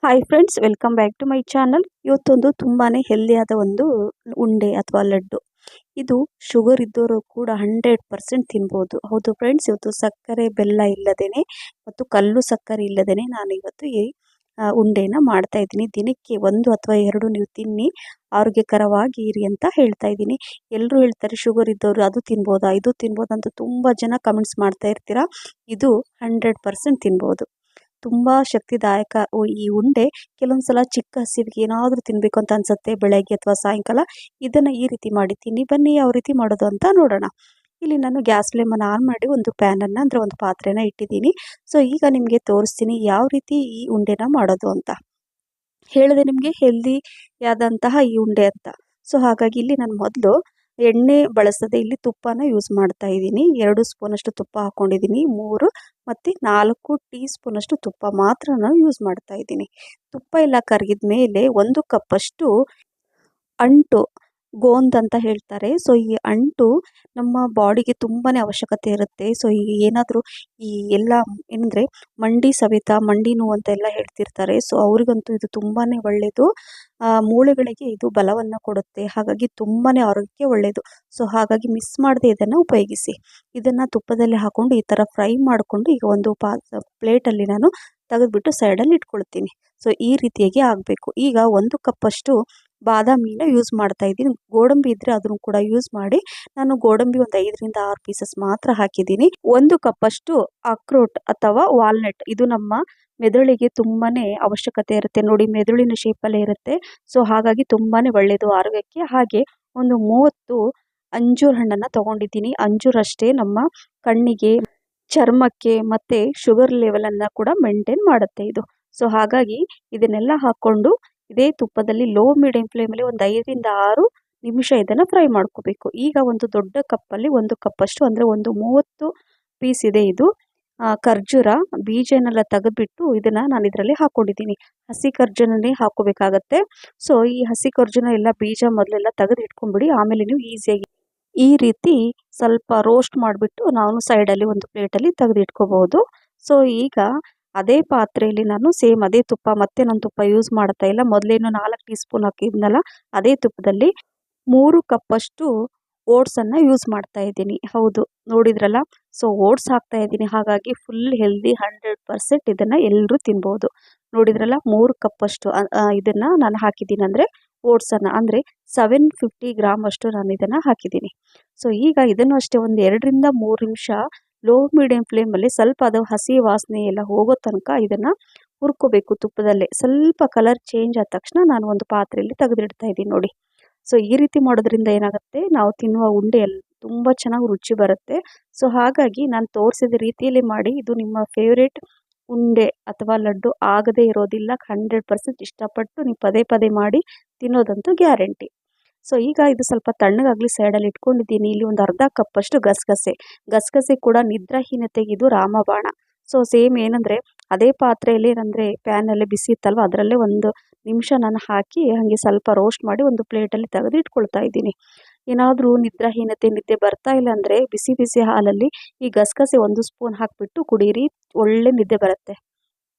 Hi friends, welcome back to my channel. ಇವತ್ತೊಂದು ತುಂಬಾ ಹೆಲ್ದಿಯಾದ ಒಂದು ಉಂಡೆ ಅಥವಾ ಲಡ್ಡು. ಇದು ಶುಗರ್ ಇದ್ದವರು ಕೂಡ 100% ತಿನ್ಬೋದು. ಹೌದು ಫ್ರೆಂಡ್ಸ್, ಇವತ್ತು ಸಕ್ಕರೆ ಬೆಲ್ಲ ಇಲ್ಲದೇನೆ ಮತ್ತು ಕಲ್ಲು ಸಕ್ಕರೆ ಇಲ್ಲದೇನೆ ನಾನು ಇವತ್ತು ಈ ಉಂಡೆನ ಮಾಡ್ತಾ ಇದ್ದೀನಿ. ದಿನಕ್ಕೆ 1 ಅಥವಾ 2 ನೀವು ತಿನ್ನಿ, ಆರೋಗ್ಯಕರವಾಗಿ ಇರಿ ಅಂತ ಹೇಳ್ತಾ ಇದ್ದೀನಿ. ಎಲ್ಲರೂ ಹೇಳ್ತಾರೆ ಶುಗರ್ ಇದ್ದವರು ಅದು ತಿನ್ಬೋದಾ, ಇದು ತಿನ್ಬೋದಾ ಅಂತ ತುಂಬ ಜನ ಕಮೆಂಟ್ಸ್ ಮಾಡ್ತಾ ಇರ್ತೀರಾ. ಇದು 100% ತಿನ್ಬೋದು. ತುಂಬ ಶಕ್ತಿದಾಯಕ ಈ ಉಂಡೆ. ಕೆಲವೊಂದು ಸಲ ಚಿಕ್ಕ ಹಸಿವಿಗೆ ಏನಾದರೂ ತಿನ್ನಬೇಕು ಅಂತ ಅನ್ಸುತ್ತೆ, ಬೆಳಗ್ಗೆ ಅಥವಾ ಸಾಯಂಕಾಲ. ಇದನ್ನು ಈ ರೀತಿ ಮಾಡಿ ತಿನ್ನಿ. ಬನ್ನಿ ಯಾವ ರೀತಿ ಮಾಡೋದು ಅಂತ ನೋಡೋಣ. ಇಲ್ಲಿ ನಾನು ಗ್ಯಾಸ್ ಫ್ಲೇಮನ್ನು ಆನ್ ಮಾಡಿ ಒಂದು ಪ್ಯಾನನ್ನು ಅಂದರೆ ಒಂದು ಪಾತ್ರೆನ ಇಟ್ಟಿದ್ದೀನಿ. ಸೊ ಈಗ ನಿಮಗೆ ತೋರಿಸ್ತೀನಿ ಯಾವ ರೀತಿ ಈ ಉಂಡೆನ ಮಾಡೋದು ಅಂತ. ಹೇಳಿದೆ ನಿಮಗೆ ಹೆಲ್ದಿಯಾದಂತಹ ಈ ಉಂಡೆ ಅಂತ. ಸೊ ಹಾಗಾಗಿ ಇಲ್ಲಿ ನಾನು ಮೊದಲು ಎಣ್ಣೆ ಬಳಸದೆ ಇಲ್ಲಿ ತುಪ್ಪನ ಯೂಸ್ ಮಾಡ್ತಾ ಇದ್ದೀನಿ. 2 ಸ್ಪೂನಷ್ಟು ತುಪ್ಪ ಹಾಕ್ಕೊಂಡಿದ್ದೀನಿ. 3 ಮತ್ತು 4 ಟೀ ಸ್ಪೂನಷ್ಟು ತುಪ್ಪ ಮಾತ್ರ ನಾನು ಯೂಸ್ ಮಾಡ್ತಾ ಇದ್ದೀನಿ. ತುಪ್ಪ ಎಲ್ಲ ಕರಗಿದ ಮೇಲೆ 1 ಕಪ್ಪಷ್ಟು ಅಂಟು ಗೋಂದ್ ಅಂತ ಹೇಳ್ತಾರೆ. ಸೊ ಈ ಅಂಟು ನಮ್ಮ ಬಾಡಿಗೆ ತುಂಬಾ ಅವಶ್ಯಕತೆ ಇರುತ್ತೆ. ಸೊ ಈಗ ಏನಾದರೂ ಈ ಎಲ್ಲ ಏನಂದರೆ ಮಂಡಿ ಸವೆತ, ಮಂಡಿ ನೋವು ಅಂತ ಎಲ್ಲ ಹೇಳ್ತಿರ್ತಾರೆ. ಸೊ ಅವರಿಗಂತೂ ಇದು ತುಂಬಾ ಒಳ್ಳೆಯದು. ಮೂಳೆಗಳಿಗೆ ಇದು ಬಲವನ್ನು ಕೊಡುತ್ತೆ. ಹಾಗಾಗಿ ತುಂಬಾ ಆರೋಗ್ಯಕ್ಕೆ ಒಳ್ಳೆಯದು. ಸೊ ಹಾಗಾಗಿ ಮಿಸ್ ಮಾಡದೆ ಇದನ್ನು ಉಪಯೋಗಿಸಿ. ಇದನ್ನು ತುಪ್ಪದಲ್ಲಿ ಹಾಕ್ಕೊಂಡು ಈ ಥರ ಫ್ರೈ ಮಾಡಿಕೊಂಡು ಈಗ ಒಂದು ಪ್ಲೇಟಲ್ಲಿ ನಾನು ತೆಗೆದುಬಿಟ್ಟು ಸೈಡಲ್ಲಿ ಇಟ್ಕೊಳ್ತೀನಿ. ಸೊ ಈ ರೀತಿಯಾಗಿ ಆಗಬೇಕು. ಈಗ 1 ಕಪ್ಪಷ್ಟು ಬಾದಾಮಿನ ಯೂಸ್ ಮಾಡ್ತಾ ಇದ್ದೀನಿ. ಗೋಡಂಬಿ ಇದ್ದರೆ ಅದನ್ನು ಕೂಡ ಯೂಸ್ ಮಾಡಿ. ನಾನು ಗೋಡಂಬಿ ಒಂದು 5ರಿಂದ 6 ಪೀಸಸ್ ಮಾತ್ರ ಹಾಕಿದ್ದೀನಿ. 1 ಕಪ್ಪಷ್ಟು ಅಕ್ರೋಟ್ ಅಥವಾ ವಾಲ್ನಟ್, ಇದು ನಮ್ಮ ಮೆದುಳಿಗೆ ತುಂಬಾ ಅವಶ್ಯಕತೆ ಇರುತ್ತೆ. ನೋಡಿ, ಮೆದುಳಿನ ಶೇಪಲ್ಲೇ ಇರುತ್ತೆ. ಸೊ ಹಾಗಾಗಿ ತುಂಬಾ ಒಳ್ಳೆಯದು ಆರೋಗ್ಯಕ್ಕೆ. ಹಾಗೆ ಒಂದು 30 ಅಂಜೂರ ಹಣ್ಣನ್ನು ತೊಗೊಂಡಿದ್ದೀನಿ. ಅಂಜೂರಷ್ಟೇ ನಮ್ಮ ಕಣ್ಣಿಗೆ, ಚರ್ಮಕ್ಕೆ ಮತ್ತು ಶುಗರ್ ಲೆವೆಲನ್ನು ಕೂಡ ಮೇಂಟೈನ್ ಮಾಡುತ್ತೆ ಇದು. ಸೊ ಹಾಗಾಗಿ ಇದನ್ನೆಲ್ಲ ಹಾಕ್ಕೊಂಡು ಇದೇ ತುಪ್ಪದಲ್ಲಿ ಲೋ ಮೀಡಿಯಂ ಫ್ಲೇಮಲ್ಲಿ ಒಂದು 5ರಿಂದ 6 ನಿಮಿಷ ಇದನ್ನು ಫ್ರೈ ಮಾಡ್ಕೋಬೇಕು. ಈಗ ಒಂದು ದೊಡ್ಡ ಕಪ್ಪಲ್ಲಿ 1 ಕಪ್ಪಷ್ಟು ಅಂದರೆ ಒಂದು 30 ಪೀಸ್ ಇದೆ ಇದು ಖರ್ಜೂರ. ಬೀಜನೆಲ್ಲ ತೆಗೆದುಬಿಟ್ಟು ಇದನ್ನು ನಾನು ಇದರಲ್ಲಿ ಹಾಕ್ಕೊಂಡಿದ್ದೀನಿ. ಹಸಿ ಖರ್ಜೂರನೇ ಹಾಕ್ಕೋಬೇಕಾಗತ್ತೆ. ಸೊ ಈ ಹಸಿ ಖರ್ಜೂರ ಎಲ್ಲ ಬೀಜ ಮೊದಲೆಲ್ಲ ತೆಗೆದು ಇಟ್ಕೊಂಡ್ಬಿಡಿ. ಆಮೇಲೆ ನೀವು ಈಸಿಯಾಗಿ ಈ ರೀತಿ ಸ್ವಲ್ಪ ರೋಸ್ಟ್ ಮಾಡಿಬಿಟ್ಟು ನಾನು ಸೈಡಲ್ಲಿ ಒಂದು ಪ್ಲೇಟಲ್ಲಿ ತೆಗೆದು ಇಟ್ಕೋಬಹುದು. ಸೊ ಈಗ ಅದೇ ಪಾತ್ರೆಯಲ್ಲಿ ನಾನು ಸೇಮ್ ಅದೇ ತುಪ್ಪ, ಮತ್ತೆ ನಾನು ತುಪ್ಪ ಯೂಸ್ ಮಾಡ್ತಾ ಇಲ್ಲ. ಮೊದಲೇನು 4 ಟೀ ಸ್ಪೂನ್ ಹಾಕಿದ್ನಲ್ಲ, ಅದೇ ತುಪ್ಪದಲ್ಲಿ 3 ಕಪ್ಪಷ್ಟು ಓಟ್ಸನ್ನು ಯೂಸ್ ಮಾಡ್ತಾ ಇದ್ದೀನಿ. ಹೌದು, ನೋಡಿದ್ರಲ್ಲ. ಸೊ ಓಟ್ಸ್ ಹಾಕ್ತಾ ಇದ್ದೀನಿ. ಹಾಗಾಗಿ ಫುಲ್ ಹೆಲ್ದಿ, 100% ಇದನ್ನು ಎಲ್ಲರೂ ತಿನ್ಬೋದು. ನೋಡಿದ್ರಲ್ಲ, 3 ಕಪ್ಪಷ್ಟು ಇದನ್ನು ನಾನು ಹಾಕಿದ್ದೀನಿ. ಅಂದರೆ ಓಟ್ಸನ್ನು ಅಂದರೆ 750 ಗ್ರಾಮ್ ಅಷ್ಟು ನಾನು ಇದನ್ನು ಹಾಕಿದ್ದೀನಿ. ಸೊ ಈಗ ಇದನ್ನು ಅಷ್ಟೇ ಒಂದು 2ರಿಂದ 3 ನಿಮಿಷ ಲೋ ಮೀಡಿಯಂ ಫ್ಲೇಮಲ್ಲಿ ಸ್ವಲ್ಪ ಅದು ಹಸಿ ವಾಸನೆ ಎಲ್ಲ ಹೋಗೋ ತನಕ ಇದನ್ನು ಹುರ್ಕೋಬೇಕು ತುಪ್ಪದಲ್ಲೇ. ಸ್ವಲ್ಪ ಕಲರ್ ಚೇಂಜ್ ಆದ ತಕ್ಷಣ ನಾನು ಒಂದು ಪಾತ್ರೆಯಲ್ಲಿ ತೆಗೆದಿಡ್ತಾ ಇದ್ದೀನಿ ನೋಡಿ. ಸೊ ಈ ರೀತಿ ಮಾಡೋದ್ರಿಂದ ಏನಾಗುತ್ತೆ, ನಾವು ತಿನ್ನುವ ಉಂಡೆ ತುಂಬ ಚೆನ್ನಾಗಿ ರುಚಿ ಬರುತ್ತೆ. ಸೊ ಹಾಗಾಗಿ ನಾನು ತೋರಿಸಿದ ರೀತಿಯಲ್ಲಿ ಮಾಡಿ. ಇದು ನಿಮ್ಮ ಫೇವ್ರೇಟ್ ಉಂಡೆ ಅಥವಾ ಲಡ್ಡು ಆಗದೇ ಇರೋದಿಲ್ಲ. 100% ಇಷ್ಟಪಟ್ಟು ನೀವು ಪದೇ ಪದೇ ಮಾಡಿ ತಿನ್ನೋದಂತೂ ಗ್ಯಾರಂಟಿ. ಸೊ ಈಗ ಇದು ಸ್ವಲ್ಪ ತಣ್ಣಗಾಗಲಿ ಸೈಡಲ್ಲಿ ಇಟ್ಕೊಂಡಿದ್ದೀನಿ. ಇಲ್ಲಿ ಒಂದು ಅರ್ಧ ಕಪ್ಪಷ್ಟು ಗಸಗಸೆ ಕೂಡ ನಿದ್ರಾಹೀನತೆಗೆ ಇದು ರಾಮಬಾಣ. ಸೊ ಸೇಮ್ ಏನಂದರೆ ಅದೇ ಪಾತ್ರೆಯಲ್ಲಿ ಏನಂದರೆ ಪ್ಯಾನಲ್ಲಿ ಬಿಸಿ ಇತ್ತಲ್ವ, ಅದರಲ್ಲೇ 1 ನಿಮಿಷ ನಾನು ಹಾಕಿ ಹಾಗೆ ಸ್ವಲ್ಪ ರೋಸ್ಟ್ ಮಾಡಿ ಒಂದು ಪ್ಲೇಟಲ್ಲಿ ತೆಗೆದು ಇಟ್ಕೊಳ್ತಾ ಇದ್ದೀನಿ. ಏನಾದರೂ ನಿದ್ದೆ ಬರ್ತಾ ಇಲ್ಲ ಅಂದರೆ ಬಿಸಿ ಬಿಸಿ ಹಾಲಲ್ಲಿ ಈ ಗಸಗಸೆ 1 ಸ್ಪೂನ್ ಹಾಕಿಬಿಟ್ಟು ಕುಡೀರಿ, ಒಳ್ಳೆ ನಿದ್ದೆ ಬರುತ್ತೆ.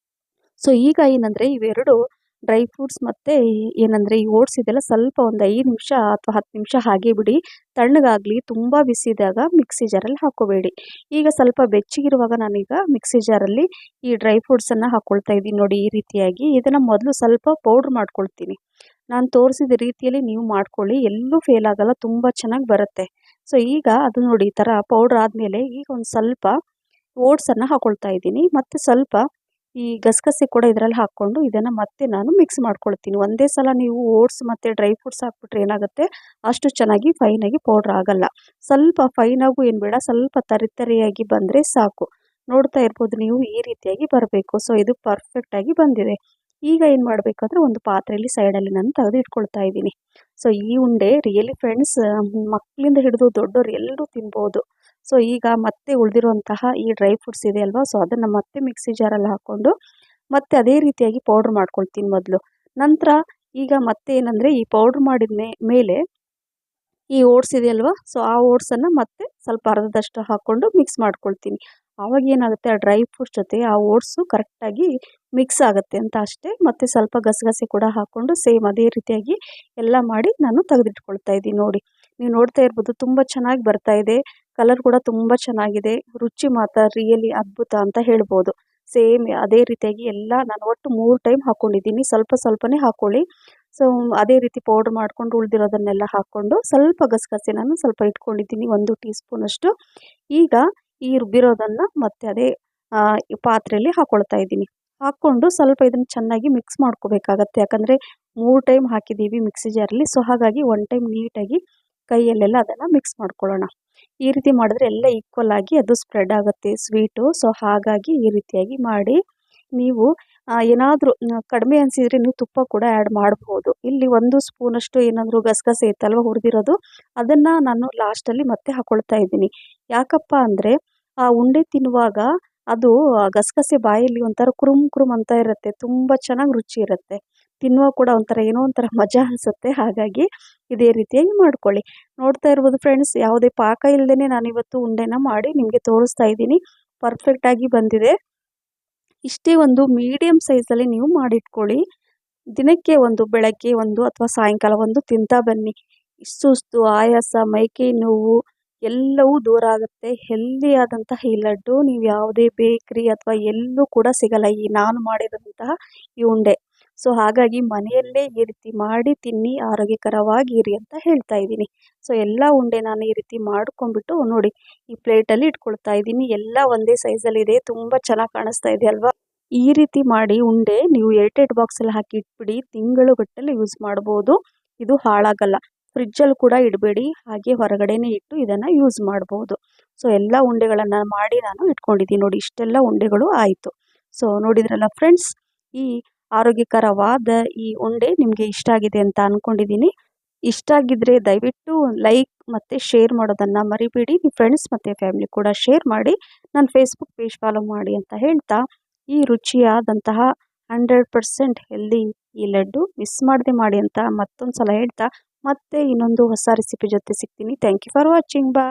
ಸೊ ಈಗ ಏನಂದರೆ ಇವೆರಡು ಡ್ರೈ ಫ್ರೂಟ್ಸ್ ಮತ್ತು ಏನಂದರೆ ಈ ಓಟ್ಸ್ ಇದೆಲ್ಲ ಸ್ವಲ್ಪ ಒಂದು 5 ನಿಮಿಷ ಅಥವಾ 10 ನಿಮಿಷ ಹಾಗೆ ಬಿಡಿ, ತಣ್ಣಗಾಗಲಿ. ತುಂಬ ಬಿಸಿದಾಗ ಮಿಕ್ಸಿ ಜಾರಲ್ಲಿ ಹಾಕ್ಕೋಬೇಡಿ. ಈಗ ಸ್ವಲ್ಪ ಬೆಚ್ಚಗಿರುವಾಗ ನಾನೀಗ ಮಿಕ್ಸಿ ಜಾರಲ್ಲಿ ಈ ಡ್ರೈ ಫ್ರೂಟ್ಸನ್ನು ಹಾಕ್ಕೊಳ್ತಾ ಇದ್ದೀನಿ. ನೋಡಿ, ಈ ರೀತಿಯಾಗಿ ಇದನ್ನು ಮೊದಲು ಸ್ವಲ್ಪ ಪೌಡ್ರ್ ಮಾಡ್ಕೊಳ್ತೀನಿ. ನಾನು ತೋರಿಸಿದ ರೀತಿಯಲ್ಲಿ ನೀವು ಮಾಡ್ಕೊಳ್ಳಿ, ಎಲ್ಲೂ ಫೇಲ್ ಆಗಲ್ಲ, ತುಂಬ ಚೆನ್ನಾಗಿ ಬರುತ್ತೆ. ಸೊ ಈಗ ಅದು ನೋಡಿ, ಈ ಥರ ಪೌಡ್ರ್ ಆದಮೇಲೆ ಈಗ ಒಂದು ಸ್ವಲ್ಪ ಓಟ್ಸನ್ನು ಹಾಕ್ಕೊಳ್ತಾ ಇದ್ದೀನಿ. ಮತ್ತು ಸ್ವಲ್ಪ ಈ ಗಸಗಸೆ ಕೂಡ ಇದರಲ್ಲಿ ಹಾಕ್ಕೊಂಡು ಇದನ್ನು ಮತ್ತೆ ನಾನು ಮಿಕ್ಸ್ ಮಾಡ್ಕೊಳ್ತೀನಿ. ಒಂದೇ ಸಲ ನೀವು ಓಟ್ಸ್ ಮತ್ತು ಡ್ರೈ ಫ್ರೂಟ್ಸ್ ಹಾಕ್ಬಿಟ್ರೆ ಏನಾಗುತ್ತೆ, ಅಷ್ಟು ಚೆನ್ನಾಗಿ ಫೈನಾಗಿ ಪೌಡ್ರ್ ಆಗಲ್ಲ. ಸ್ವಲ್ಪ ಫೈನಾಗೂ ಏನು ಬೇಡ, ಸ್ವಲ್ಪ ತರಿಯಾಗಿ ಬಂದರೆ ಸಾಕು. ನೋಡ್ತಾ ಇರ್ಬೋದು ನೀವು, ಈ ರೀತಿಯಾಗಿ ಬರಬೇಕು. ಸೊ ಇದು ಪರ್ಫೆಕ್ಟಾಗಿ ಬಂದಿದೆ. ಈಗ ಏನು ಮಾಡಬೇಕಂದ್ರೆ ಒಂದು ಪಾತ್ರೆಯಲ್ಲಿ ಸೈಡಲ್ಲಿ ನಾನು ತೆಗೆದು ಇಟ್ಕೊಳ್ತಾ ಇದ್ದೀನಿ. ಸೊ ಈ ಉಂಡೆ ರಿಯಲಿ ಫ್ರೆಂಡ್ಸ್, ಮಕ್ಕಳಿಂದ ಹಿಡಿದು ದೊಡ್ಡವರು ಎಲ್ಲರೂ ತಿನ್ಬೋದು. ಸೊ ಈಗ ಮತ್ತೆ ಉಳಿದಿರುವಂತಹ ಈ ಡ್ರೈ ಫ್ರೂಟ್ಸ್ ಇದೆ ಅಲ್ವಾ, ಸೊ ಅದನ್ನು ಮತ್ತೆ ಮಿಕ್ಸಿ ಜಾರಲ್ಲಿ ಹಾಕ್ಕೊಂಡು ಮತ್ತೆ ಅದೇ ರೀತಿಯಾಗಿ ಪೌಡ್ರ್ ಮಾಡ್ಕೊಳ್ತೀನಿ ಮೊದಲು. ನಂತರ ಈಗ ಮತ್ತೆ ಏನಂದರೆ ಈ ಪೌಡ್ರ್ ಮಾಡಿದ ಮೇಲೆ ಈ ಓಟ್ಸ್ ಇದೆಯಲ್ವಾ, ಸೊ ಆ ಓಟ್ಸನ್ನು ಮತ್ತೆ ಸ್ವಲ್ಪ ಅರ್ಧದಷ್ಟು ಹಾಕ್ಕೊಂಡು ಮಿಕ್ಸ್ ಮಾಡ್ಕೊಳ್ತೀನಿ. ಆವಾಗ ಏನಾಗುತ್ತೆ ಆ ಡ್ರೈ ಫ್ರೂಟ್ಸ್ ಜೊತೆ ಆ ಓಟ್ಸು ಕರೆಕ್ಟಾಗಿ ಮಿಕ್ಸ್ ಆಗುತ್ತೆ ಅಂತ ಅಷ್ಟೇ. ಮತ್ತು ಸ್ವಲ್ಪ ಗಸಗಸೆ ಕೂಡ ಹಾಕ್ಕೊಂಡು ಸೇಮ್ ಅದೇ ರೀತಿಯಾಗಿ ಎಲ್ಲ ಮಾಡಿ ನಾನು ತೆಗೆದಿಟ್ಕೊಳ್ತಾ ಇದ್ದೀನಿ ನೋಡಿ. ನೀವು ನೋಡ್ತಾ ಇರ್ಬೋದು ತುಂಬ ಚೆನ್ನಾಗಿ ಬರ್ತಾ ಇದೆ. ಕಲರ್ ಕೂಡ ತುಂಬ ಚೆನ್ನಾಗಿದೆ. ರುಚಿ ಮಾತ್ರ ರಿಯಲಿ ಅದ್ಭುತ ಅಂತ ಹೇಳ್ಬೋದು. ಸೇಮ್ ಅದೇ ರೀತಿಯಾಗಿ ಎಲ್ಲ ನಾನು ಒಟ್ಟು 3 ಟೈಮ್ ಹಾಕ್ಕೊಂಡಿದ್ದೀನಿ. ಸ್ವಲ್ಪ ಸ್ವಲ್ಪನೇ ಹಾಕ್ಕೊಳ್ಳಿ. ಸೊ ಅದೇ ರೀತಿ ಪೌಡ್ರ್ ಮಾಡ್ಕೊಂಡು ಉಳಿದಿರೋದನ್ನೆಲ್ಲ ಹಾಕ್ಕೊಂಡು ಸ್ವಲ್ಪ ಗಸಗಸೆ ನಾನು ಸ್ವಲ್ಪ ಇಟ್ಕೊಂಡಿದ್ದೀನಿ 1 ಟೀ ಸ್ಪೂನಷ್ಟು. ಈಗ ಈ ರುಬ್ಬಿರೋದನ್ನು ಮತ್ತೆ ಅದೇ ಪಾತ್ರೆಯಲ್ಲಿ ಹಾಕ್ಕೊಳ್ತಾ ಇದ್ದೀನಿ. ಹಾಕ್ಕೊಂಡು ಸ್ವಲ್ಪ ಇದನ್ನು ಚೆನ್ನಾಗಿ ಮಿಕ್ಸ್ ಮಾಡ್ಕೋಬೇಕಾಗತ್ತೆ. ಯಾಕಂದರೆ 3 ಟೈಮ್ ಹಾಕಿದ್ದೀವಿ ಮಿಕ್ಸಿ ಜಾರಲ್ಲಿ. ಸೊ ಹಾಗಾಗಿ 1 ಟೈಮ್ ನೀಟಾಗಿ ಕೈಯಲ್ಲೆಲ್ಲ ಅದನ್ನು ಮಿಕ್ಸ್ ಮಾಡ್ಕೊಳ್ಳೋಣ. ಈ ರೀತಿ ಮಾಡಿದ್ರೆ ಎಲ್ಲ ಈಕ್ವಲ್ ಆಗಿ ಅದು ಸ್ಪ್ರೆಡ್ ಆಗುತ್ತೆ ಸ್ವೀಟು. ಸೊ ಹಾಗಾಗಿ ಈ ರೀತಿಯಾಗಿ ಮಾಡಿ ನೀವು ಏನಾದರೂ ಕಡಿಮೆ ಅನಿಸಿದರೆ ನೀವು ತುಪ್ಪ ಕೂಡ ಆ್ಯಡ್ ಮಾಡಬಹುದು. ಇಲ್ಲಿ 1 ಸ್ಪೂನಷ್ಟು ಏನಾದರೂ ಗಸಗಸೆ ಇತ್ತಲ್ವ ಹುರಿದಿರೋದು, ಅದನ್ನು ನಾನು ಲಾಸ್ಟಲ್ಲಿ ಮತ್ತೆ ಹಾಕ್ಕೊಳ್ತಾ ಇದ್ದೀನಿ. ಯಾಕಪ್ಪ ಅಂದರೆ ಆ ಉಂಡೆ ತಿನ್ನುವಾಗ ಅದು ಗಸಗಸೆ ಬಾಯಲ್ಲಿ ಒಂಥರ ಕುರುಮ್ ಕುರುಮ್ ಅಂತ ಇರುತ್ತೆ. ತುಂಬ ಚೆನ್ನಾಗಿ ರುಚಿ ಇರುತ್ತೆ. ತಿನ್ನುವಾಗ ಕೂಡ ಒಂಥರ ಏನೋ ಒಂಥರ ಮಜಾ ಅನಿಸುತ್ತೆ. ಹಾಗಾಗಿ ಇದೇ ರೀತಿಯಾಗಿ ಮಾಡ್ಕೊಳ್ಳಿ. ನೋಡ್ತಾ ಇರ್ಬೋದು ಫ್ರೆಂಡ್ಸ್, ಯಾವುದೇ ಪಾಕ ಇಲ್ಲದೇ ನಾನಿವತ್ತು ಉಂಡೆನ ಮಾಡಿ ನಿಮಗೆ ತೋರಿಸ್ತಾ ಇದ್ದೀನಿ. ಪರ್ಫೆಕ್ಟಾಗಿ ಬಂದಿದೆ. ಇಷ್ಟೇ ಒಂದು ಮೀಡಿಯಮ್ ಸೈಜಲ್ಲಿ ನೀವು ಮಾಡಿಟ್ಕೊಳ್ಳಿ. ದಿನಕ್ಕೆ ಒಂದು ಬೆಳಗ್ಗೆ 1 ಅಥವಾ ಸಾಯಂಕಾಲ 1 ತಿಂತಾ ಬನ್ನಿ. ಸುಸ್ತು, ಆಯಾಸ, ಮೈಕೈ ನೋವು ಎಲ್ಲವೂ ದೂರ ಆಗುತ್ತೆ. ಹೆಲ್ದಿಯಾದಂತಹ ಈ ಲಡ್ಡು ನೀವು ಯಾವುದೇ ಬೇಕ್ರಿ ಅಥವಾ ಎಲ್ಲೂ ಕೂಡ ಸಿಗಲ್ಲ, ಈ ನಾನು ಮಾಡಿರೋಂತಹ ಈ ಉಂಡೆ. ಸೊ ಹಾಗಾಗಿ ಮನೆಯಲ್ಲೇ ಈ ರೀತಿ ಮಾಡಿ ತಿನ್ನಿ, ಆರೋಗ್ಯಕರವಾಗಿ ಇರಿ ಅಂತ ಹೇಳ್ತಾ ಇದ್ದೀನಿ. ಸೊ ಎಲ್ಲ ಉಂಡೆ ನಾನು ಈ ರೀತಿ ಮಾಡ್ಕೊಂಡ್ಬಿಟ್ಟು ನೋಡಿ ಈ ಪ್ಲೇಟಲ್ಲಿ ಇಟ್ಕೊಳ್ತಾ ಇದ್ದೀನಿ. ಎಲ್ಲ ಒಂದೇ ಸೈಜಲ್ಲಿದೆ. ತುಂಬ ಚೆನ್ನಾಗಿ ಕಾಣಿಸ್ತಾ ಇದೆ ಅಲ್ವಾ? ಈ ರೀತಿ ಮಾಡಿ ಉಂಡೆ ನೀವು ಏರ್ಟೈಟ್ ಬಾಕ್ಸಲ್ಲಿ ಹಾಕಿ ಇಟ್ಬಿಡಿ. ತಿಂಗಳುಗಟ್ಟಲೆ ಯೂಸ್ ಮಾಡ್ಬೋದು. ಇದು ಹಾಳಾಗಲ್ಲ. ಫ್ರಿಜ್ಜಲ್ಲಿ ಕೂಡ ಇಡಬೇಡಿ, ಹಾಗೆ ಹೊರಗಡೆನೇ ಇಟ್ಟು ಇದನ್ನು ಯೂಸ್ ಮಾಡ್ಬೋದು. ಸೊ ಎಲ್ಲ ಉಂಡೆಗಳನ್ನು ಮಾಡಿ ನಾನು ಇಟ್ಕೊಂಡಿದ್ದೀನಿ ನೋಡಿ. ಇಷ್ಟೆಲ್ಲ ಉಂಡೆಗಳು ಆಯಿತು. ಸೊ ನೋಡಿದ್ರಲ್ಲ ಫ್ರೆಂಡ್ಸ್, ಈ ಆರೋಗ್ಯಕರವಾದ ಈ ಉಂಡೆ ನಿಮಗೆ ಇಷ್ಟ ಆಗಿದೆ ಅಂತ ಅಂದ್ಕೊಂಡಿದ್ದೀನಿ. ಇಷ್ಟ ಆಗಿದ್ದರೆ ದಯವಿಟ್ಟು ಲೈಕ್ ಮತ್ತು ಶೇರ್ ಮಾಡೋದನ್ನು ಮರಿಬೇಡಿ. ನಿಮ್ಮ ಫ್ರೆಂಡ್ಸ್ ಮತ್ತು ಫ್ಯಾಮಿಲಿ ಕೂಡ ಶೇರ್ ಮಾಡಿ. ನನ್ನ ಫೇಸ್ಬುಕ್ ಪೇಜ್ ಫಾಲೋ ಮಾಡಿ ಅಂತ ಹೇಳ್ತಾ, ಈ ರುಚಿಯಾದಂತಹ 100% ಹೆಲ್ದಿ ಈ ಲಡ್ಡು ಮಿಸ್ ಮಾಡದೆ ಮಾಡಿ ಅಂತ ಮತ್ತೊಂದು ಸಲ ಹೇಳ್ತಾ, ಮತ್ತೆ ಇನ್ನೊಂದು ಹೊಸ ರೆಸಿಪಿ ಜೊತೆ ಸಿಗ್ತೀನಿ. Thank you for watching. Bye.